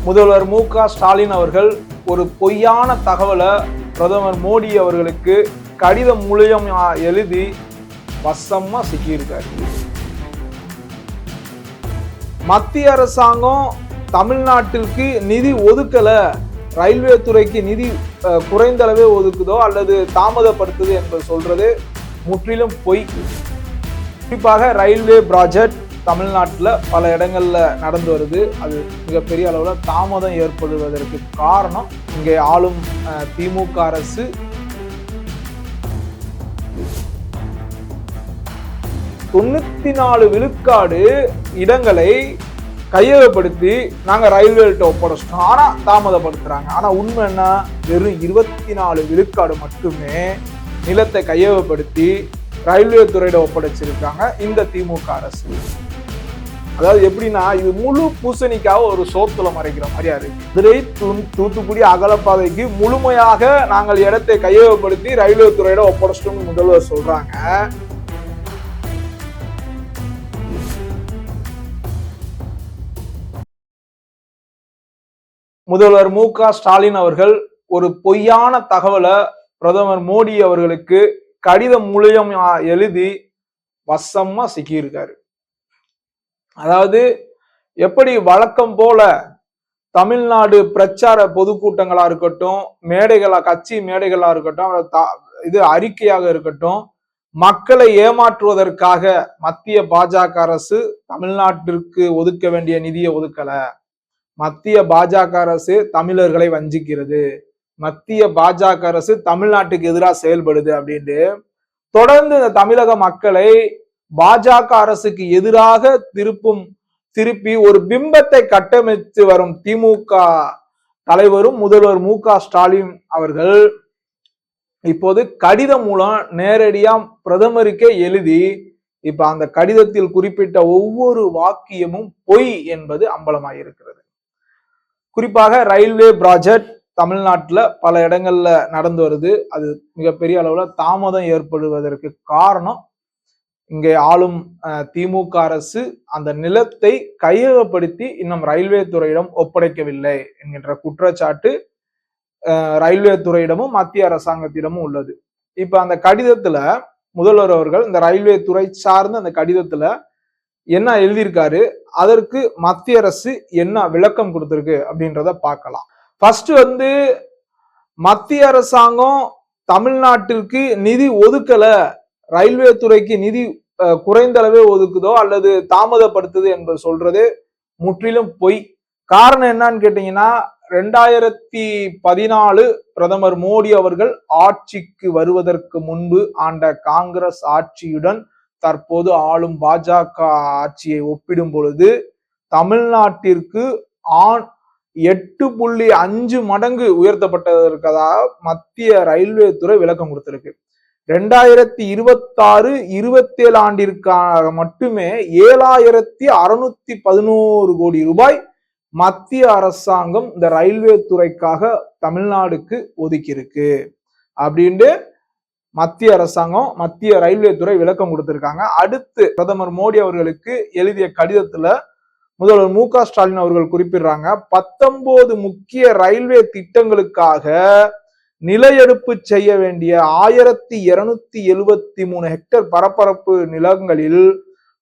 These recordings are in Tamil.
முதல்வர் மு.க.ஸ்டாலின் அவர்கள் ஒரு பொய்யான தகவலை பிரதமர் மோடி அவர்களுக்கு கடிதம் மூலம் எழுதி வசமா சிக்கியிருக்காரு. மத்திய அரசாங்கம் தமிழ்நாட்டிற்கு நிதி ஒதுக்கல, ரயில்வே துறைக்கு நிதி குறைந்த அளவே ஒதுக்குதோ அல்லது தாமதப்படுத்துது என்பது சொல்றது முற்றிலும் பொய். குறிப்பாக ரயில்வே ப்ராஜெக்ட் தமிழ்நாட்டில் பல இடங்கள்ல நடந்து வருது. அது மிகப்பெரிய அளவில் தாமதம் ஏற்படுவதற்கு காரணம் இங்கே ஆளும் திமுக அரசு விழுக்காடு இடங்களை கையகப்படுத்தி நாங்க ரயில்வேட்ட ஒப்படைச்சிட்டோம், ஆனா தாமதப்படுத்துறாங்க. ஆனா உண்மை என்ன, வெறும் 24 விழுக்காடு மட்டுமே நிலத்தை கையகப்படுத்தி ரயில்வே துறையிட ஒப்படைச்சிருக்காங்க இந்த திமுக அரசு. அதாவது எப்படின்னா, இது முழு பூசணிக்காக ஒரு சோத்துல மறைக்கிற மாதிரியா இருக்கு. மதுரை தூத்துக்குடி அகலப்பாதைக்கு முழுமையாக நாங்கள் இடத்தை கையகப்படுத்தி ரயில்வே துறையிட ஒப்படைச்சிட்டோம் முதல்வர் சொல்றாங்க. முதல்வர் மு.க.ஸ்டாலின் அவர்கள் ஒரு பொய்யான தகவலை பிரதமர் மோடி அவர்களுக்கு கடிதம் மூலம் எழுதி வசமா சிக்கியிருக்காரு. அதாவது எப்படி வழக்கம் போல தமிழ்நாடு பிரச்சார பொதுக்கூட்டங்களா இருக்கட்டும், மேடைகளா, கட்சி மேடைகளா இருக்கட்டும், இது அறிக்கையாக இருக்கட்டும், மக்களை ஏமாற்றுவதற்காக மத்திய பாஜக அரசு தமிழ்நாட்டிற்கு ஒதுக்க வேண்டிய நிதியை ஒதுக்கல, மத்திய பாஜக அரசு தமிழர்களை வஞ்சிக்கிறது, மத்திய பாஜக அரசு தமிழ்நாட்டுக்கு எதிராக செயல்படுது அப்படின்ட்டு தொடர்ந்து இந்த தமிழக மக்களை பாஜக அரசுக்கு எதிராக திருப்பி ஒரு பிம்பத்தை கட்டமைத்து வரும் திமுக தலைவரும் முதல்வர் மு.க.ஸ்டாலின் அவர்கள் இப்போது கடிதம் மூலம் நேரடியா பிரதமருக்கே எழுதி இப்ப அந்த கடிதத்தில் குறிப்பிட்ட ஒவ்வொரு வாக்கியமும் பொய் என்பது அம்பலமாயிருக்கிறது. குறிப்பாக ரயில்வே ப்ராஜெக்ட் தமிழ்நாட்டுல பல இடங்கள்ல நடந்து வருது. அது மிகப்பெரிய அளவுல தாமதம் ஏற்படுவதற்கு காரணம் இங்கே ஆளும் திமுக அரசு அந்த நிலத்தை கையகப்படுத்தி இன்னும் ரயில்வே துறையிடம் ஒப்படைக்கவில்லை என்கின்ற குற்றச்சாட்டு ரயில்வே துறையிடமும் மத்திய அரசாங்கத்திடமும் உள்ளது. இப்ப அந்த கடிதத்துல முதல்வர் அவர்கள் இந்த ரயில்வே துறை சார்ந்த அந்த கடிதத்துல என்ன எழுதியிருக்காரு, அதற்கு மத்திய அரசு என்ன விளக்கம் கொடுத்திருக்கு அப்படின்றத பார்க்கலாம். ஃபர்ஸ்ட் மத்திய அரசாங்கம் தமிழ்நாட்டிற்கு நிதி ஒதுக்கல, ரயில்வே துறைக்கு நிதி குறைந்த அளவே ஒதுக்குதோ அல்லது தாமதப்படுத்துது என்பது சொல்றது முற்றிலும் பொய். காரணம் என்னன்னு கேட்டீங்கன்னா, 2014 பிரதமர் மோடி அவர்கள் ஆட்சிக்கு வருவதற்கு முன்பு ஆண்ட காங்கிரஸ் ஆட்சியுடன் தற்போது ஆளும் பாஜக ஆட்சியை ஒப்பிடும் பொழுது தமிழ்நாட்டிற்கு 8.5 மடங்கு உயர்த்தப்பட்டதற்காக மத்திய ரயில்வே துறை விளக்கம் கொடுத்திருக்கு. 2026-27 ஆண்டிற்காக மட்டுமே 7,611 கோடி ரூபாய் மத்திய அரசாங்கம் இந்த ரயில்வே துறைக்காக தமிழ்நாடுக்கு ஒதுக்கி இருக்கு அப்படின்ட்டு மத்திய அரசாங்கம், மத்திய ரயில்வே துறை விளக்கம் கொடுத்திருக்காங்க. அடுத்து பிரதமர் மோடி அவர்களுக்கு எழுதிய கடிதத்துல முதல்வர் மு.க.ஸ்டாலின் அவர்கள் குறிப்பிடுறாங்க, 19 முக்கிய ரயில்வே திட்டங்களுக்காக நிலையெடுப்பு செய்ய வேண்டிய 1,273 ஹெக்டேர் பரப்பரப்பு நிலங்களில்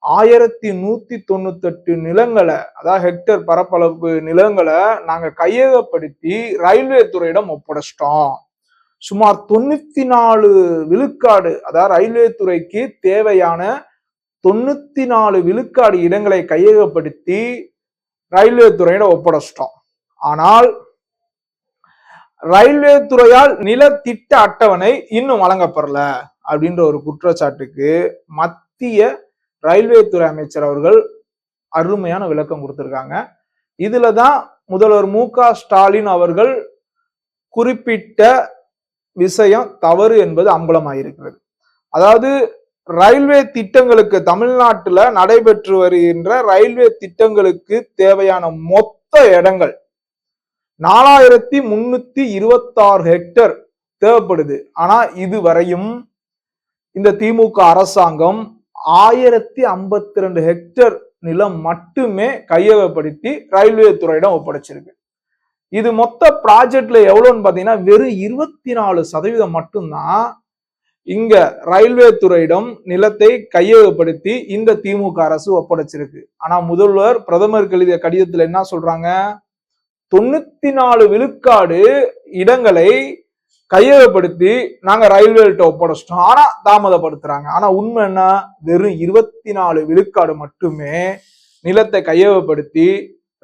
1,198 நிலங்களை, அதாவது ஹெக்டேர் பரப்பளவு நிலங்களை நாங்க கையகப்படுத்தி ரயில்வே துறையிடம் ஒப்படைச்சிட்டோம். சுமார் 94 விழுக்காடு, அதாவது ரயில்வே துறைக்கு தேவையான 94 விழுக்காடு இடங்களை கையகப்படுத்தி ரயில்வே துறையிடம் ஒப்படைச்சிட்டோம். ஆனால் ரயில்வே துறையால் நில திட்ட அட்டவணை இன்னும் வழங்கப்படல அப்படின்ற ஒரு குற்றச்சாட்டுக்கு மத்திய ரயில்வே துறை அமைச்சர் அவர்கள் அருமையான விளக்கம் கொடுத்திருக்காங்க. இதுலதான் முதல்வர் மு.க.ஸ்டாலின் அவர்கள் குறிப்பிட்ட விஷயம் தவறு என்பது அம்பலமாயிருக்கிறது. அதாவது ரயில்வே திட்டங்களுக்கு, தமிழ்நாட்டுல நடைபெற்று வருகின்ற ரயில்வே திட்டங்களுக்கு தேவையான மொத்த இடங்கள் 4,326 ஹெக்டேர் தேவைப்படுது. ஆனா இதுவரையும் இந்த திமுக அரசாங்கம் 1,052 ஹெக்டேர் நிலம் மட்டுமே கையகப்படுத்தி ரயில்வே துறையிடம் ஒப்படைச்சிருக்கு. இது மொத்த ப்ராஜெக்ட்ல எவ்வளவுன்னு பாத்தீங்கன்னா வெறும் 24% மட்டும்தான் இங்க ரயில்வே துறையிடம் நிலத்தை கையகப்படுத்தி இந்த திமுக அரசு ஒப்படைச்சிருக்கு. ஆனா முதல்வர் பிரதமருக்கு எழுதிய கடிதத்துல என்ன சொல்றாங்க, 94 விழுக்காடு இடங்களை கையகப்படுத்தி நாங்க ரயில்வேட்ட ஒப்படைச்சிட்டோம், ஆனா தாமதப்படுத்துறாங்க. ஆனா உண்மை என்ன, வெறும் 24 விழுக்காடு மட்டுமே நிலத்தை கையகப்படுத்தி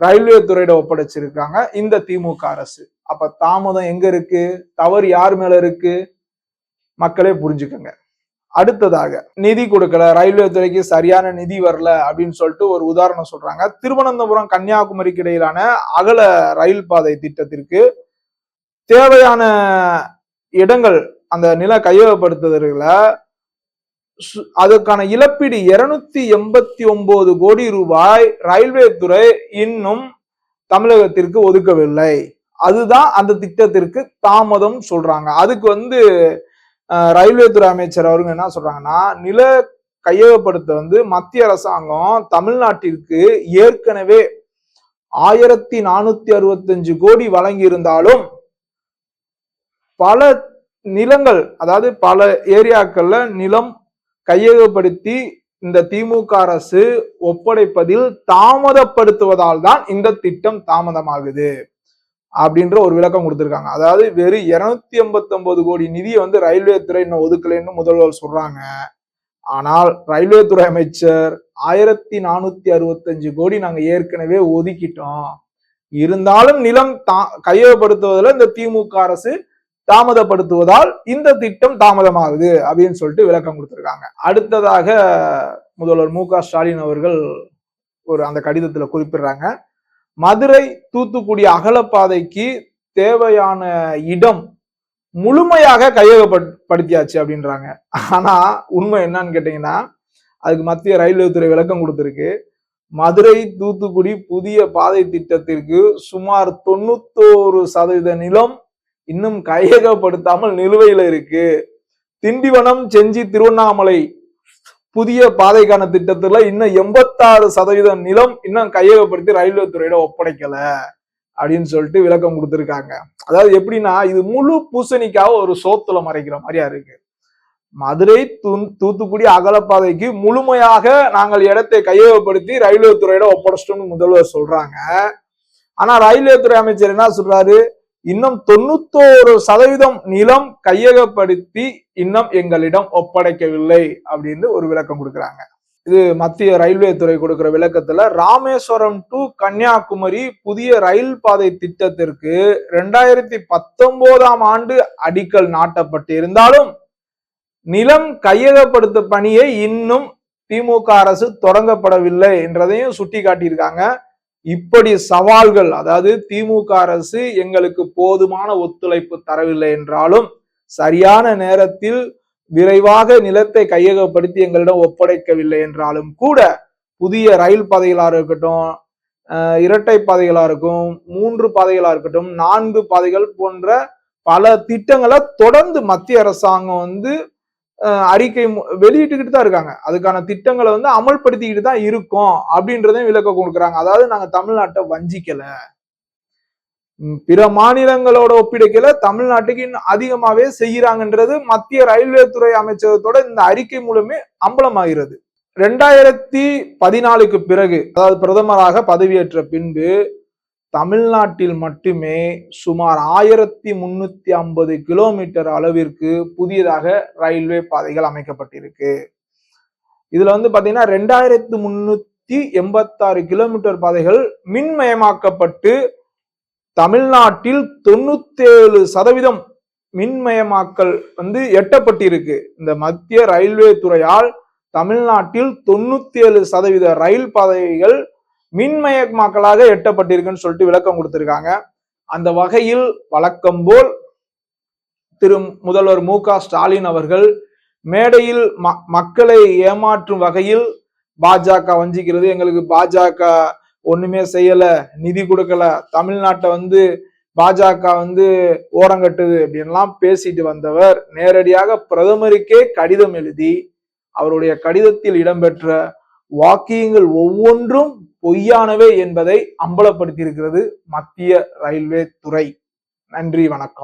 ரயில்வே துறையிட ஒப்படைச்சிருக்காங்க இந்த திமுக அரசு. அப்ப தாமதம் எங்க இருக்கு, தவறு யார் மேல இருக்கு, மக்களே புரிஞ்சுக்கங்க. அடுத்ததாக நிதி கொடுக்கல, ரயில்வே துறைக்கு சரியான நிதி வரல அப்படின்னு சொல்லிட்டு ஒரு உதாரணம் சொல்றாங்க. திருவனந்தபுரம் கன்னியாகுமரிக்கு இடையிலான அகல ரயில் பாதை திட்டத்திற்கு தேவையான இடங்கள் அந்த நில கையகப்படுத்துதல்கள அதுக்கான இழப்பீடு 289 கோடி ரூபாய் ரயில்வே துறை இன்னும் தமிழகத்திற்கு ஒதுக்கவில்லை. அதுதான் அந்த திட்டத்திற்கு தாமதம் சொல்றாங்க. அதுக்கு ரயில்வே துறை அமைச்சர் அவருங்க என்ன சொல்றாங்கன்னா, நில கையகப்படுத்த மத்திய அரசாங்கம் தமிழ்நாட்டிற்கு ஏற்கனவே 1465 கோடி வழங்கி இருந்தாலும் பல நிலங்கள், அதாவது பல ஏரியாக்கள்ல நிலம் கையகப்படுத்தி இந்த திமுக அரசு ஒப்படைப்பதில் தாமதப்படுத்துவதால் தான் இந்த திட்டம் தாமதமாகுது அப்படின்ற ஒரு விளக்கம் கொடுத்திருக்காங்க. அதாவது வெறும் 289 கோடி நிதியை ரயில்வே துறை இன்னும் ஒதுக்கலைன்னு முதல்வர் சொல்றாங்க. ஆனால் ரயில்வே துறை அமைச்சர் 1465 கோடி நாங்க ஏற்கனவே ஒதுக்கிட்டோம், இருந்தாலும் நிலம் கையகப்படுத்துவதில் இந்த திமுக அரசு தாமதப்படுத்துவதால் இந்த திட்டம் தாமதமாகுது அப்படின்னு சொல்லிட்டு விளக்கம் கொடுத்திருக்காங்க. அடுத்ததாக முதல்வர் மு க ஸ்டாலின் அவர்கள் அந்த கடிதத்துல குறிப்பிடுறாங்க, மதுரை தூத்துக்குடி அகலப்பாதைக்கு தேவையான இடம் முழுமையாக கையகப்படுத்தியாச்சு அப்படின்றாங்க. ஆனா உண்மை என்னன்னு கேட்டீங்கன்னா, அதுக்கு மத்திய ரயில்வே துறை விளக்கம் கொடுத்திருக்கு. மதுரை தூத்துக்குடி புதிய பாதை திட்டத்திற்கு சுமார் 91% நிலம் இன்னும் கையகப்படுத்தாமல் நிலுவையில இருக்கு. திண்டிவனம் செஞ்சி திருவண்ணாமலை புதிய பாதைக்கான திட்டத்துல இன்னும் 86% நிலம் இன்னும் கையகப்படுத்தி ரயில்வே துறையிட ஒப்படைக்கல அப்படின்னு சொல்லிட்டு விளக்கம் கொடுத்திருக்காங்க. அதாவது எப்படின்னா, இது முழு பூசணிக்காக ஒரு சோத்துல மறைக்கிற மாதிரியா இருக்கு. மதுரை தூத்துக்குடி அகலப்பாதைக்கு முழுமையாக நாங்கள் இடத்தை கையகப்படுத்தி ரயில்வே துறையிட ஒப்படைச்சிட்டோம்னு முதல்வர் சொல்றாங்க. ஆனா ரயில்வே துறை அமைச்சர் என்ன சொல்றாரு, இன்னும் 91% நிலம் கையகப்படுத்தி இன்னும் எங்களிடம் ஒப்படைக்கவில்லை அப்படின்னு ஒரு விளக்கம் கொடுக்குறாங்க. இது மத்திய ரயில்வே துறை கொடுக்கிற விளக்கத்துல, ராமேஸ்வரம் டு கன்னியாகுமரி புதிய ரயில் பாதை திட்டத்திற்கு 2019ஆம் ஆண்டு அடிக்கல் நாட்டப்பட்டு இருந்தாலும் நிலம் கையகப்படுத்த பணியை இன்னும் திமுக அரசு தொடங்கப்படவில்லை என்றதையும் சுட்டி காட்டியிருக்காங்க. இப்படி சவால்கள், அதாவது திமுக அரசு எங்களுக்கு போதுமான ஒத்துழைப்பு தரவில்லை என்றாலும் சரியான நேரத்தில் விரைவாக நிலத்தை கையகப்படுத்தி எங்களிடம் ஒப்படைக்கவில்லை என்றாலும் கூட புதிய ரயில் பாதைகளா இருக்கட்டும், இரட்டை பாதைகளா இருக்கும், 3 பாதைகளா இருக்கட்டும், 4 பாதைகள் போன்ற பல திட்டங்களை தொடர்ந்து மத்திய அரசாங்கம் அறிக்கை வெளியிட்டுக்கிட்டு தான் இருக்காங்க. அதுக்கான திட்டங்களை அமல்படுத்திக்கிட்டு தான் இருக்கும் அப்படின்றதையும் விளக்கம் கொடுக்குறாங்க. அதாவது நாங்க தமிழ்நாட்டை வஞ்சிக்கல, பிற மாநிலங்களோட ஒப்பிடைக்கல, தமிழ்நாட்டுக்கு இன்னும் அதிகமாவே செய்யறாங்கன்றது மத்திய ரயில்வே துறை அமைச்சகத்தோட இந்த அறிக்கை மூலமே அம்பலமாகிறது. 2014க்கு பிறகு, அதாவது பிரதமராக பதவியேற்ற பின்பு தமிழ்நாட்டில் மட்டுமே சுமார் 1350 கிலோமீட்டர் அளவிற்கு புதியதாக ரயில்வே பாதைகள் அமைக்கப்பட்டிருக்கு. இதுல பாத்தீங்கன்னா 2386 கிலோமீட்டர் பாதைகள் மின்மயமாக்கப்பட்டு தமிழ்நாட்டில் 97% மின்மயமாக்கல் எட்டப்பட்டிருக்கு. இந்த மத்திய ரயில்வே துறையால் தமிழ்நாட்டில் 97% ரயில் பாதைகள் மின்மயமாக்கலாக எட்டப்பட்டிருக்குன்னு சொல்லிட்டு விளக்கம் கொடுத்திருக்காங்க. அந்த வகையில் வழக்கம் போல் திரு முதல்வர் மு க ஸ்டாலின் அவர்கள் மேடையில் மக்களை ஏமாற்றும் வகையில் பாஜக வஞ்சிக்கிறது, எங்களுக்கு பாஜக ஒண்ணுமே செய்யல, நிதி கொடுக்கல, தமிழ்நாட்டை பாஜக ஓரங்கட்டுது அப்படின்லாம் பேசிட்டு வந்தவர் நேரடியாக பிரதமருக்கே கடிதம் எழுதி அவருடைய கடிதத்தில் இடம்பெற்ற வாக்கியங்கள் ஒவ்வொன்றும் பொய்யானவை என்பதை அம்பலப்படுத்தி இருக்கிறது மத்திய ரயில்வே துறை. நன்றி, வணக்கம்.